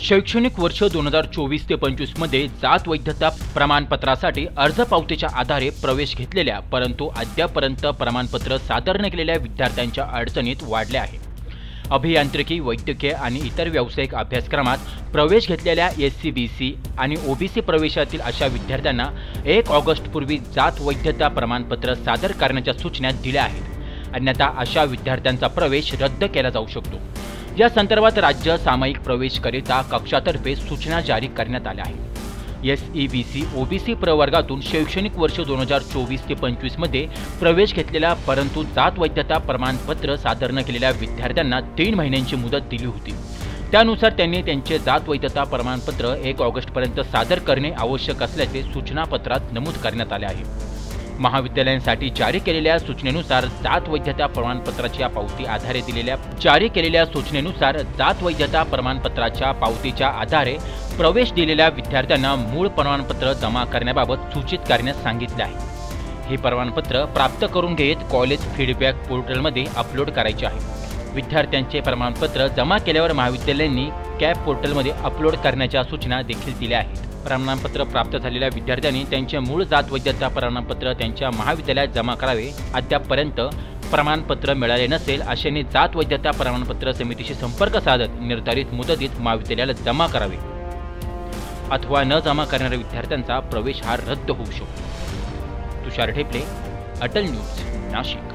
शैक्षणिक वर्ष 2024 ते 25 मध्ये जात वैधता प्रमाणपत्रासाठी अर्ज पावतीच्या आधारे प्रवेश घेतलेल्या परंतु अद्यापर्यंत प्रमाणपत्र सादर न केलेल्या विद्यार्थ्यांच्या अडचणीत वाढल्या आहे। अभियांत्रिकी, वैद्यकीय आणि इतर व्यावसायिक अभ्यासक्रमात प्रवेश घेतलेल्या एससी, बीसी आणि ओबीसी प्रवेशातील अशा विद्यार्थ्यांना 1 ऑगस्ट पूर्वी जात वैधता प्रमाणपत्र सादर करण्याच्या सूचना दिल्या आहेत। अन्यथा अशा विद्यार्थ्यांचा प्रवेश रद्द केला जाऊ शकतो। या संदर्भात राज्य सामायिक प्रवेशकरिता कक्षातर्फे सूचना जारी करण्यात आल्या आहेत। एसई, बीसी, ओबीसी प्रवर्गातून शैक्षणिक वर्ष 2024 ते 25 मध्ये प्रवेश घेतलेल्या परंतु जात वैधता प्रमाणपत्र सादर न केलेल्या विद्यार्थ्यांना 3 महिन्यांची मुदत दिली होती। त्यानुसार त्यांनी त्यांचे जात वैधता प्रमाणपत्र 1 ऑगस्टपर्यंत सादर करणे आवश्यक असल्याचे सूचनापत्रात नमूद करण्यात आले आहे। महाविद्यालयांसाठी जारी केलेल्या सूचनेनुसार जात वैधता प्रमाणपत्राच्या पावती आधारे जात वैधता प्रमाणपत्राच्या पावतीच्या आधारे प्रवेश दिलेल्या विद्यार्थ्यांना मूळ प्रमाणपत्र जमा करण्याबाबत सूचित करण्यास सांगितले आहे। हे प्रमाणपत्र प्राप्त करून घेत कॉलेज फीडबॅक पोर्टलमध्ये अपलोड करायचे आहे। विद्यार्थ्यांचे प्रमाणपत्र जमा केल्यावर महाविद्यालयांनी कॅप पोर्टलमध्ये अपलोड करण्याच्या सूचना देखील दिल्या आहेत। प्रमाणपत्र प्राप्त झालेल्या विद्यार्थ्यांनी त्यांचे मूळ जात वैधता प्रमाणपत्र त्यांच्या महाविद्यालयात जमा करावे। अद्यापपर्यंत प्रमाणपत्र मिळाले नसेल अशांनी जात वैधता प्रमाणपत्र समितीशी संपर्क साधत निर्धारित मुदतीत महाविद्यालयाला जमा करावे अथवा न जमा करणाऱ्या विद्यार्थ्यांचा प्रवेश हा रद्द होऊ शकतो। तुषार ढेपले, अटल न्यूज, नाशिक।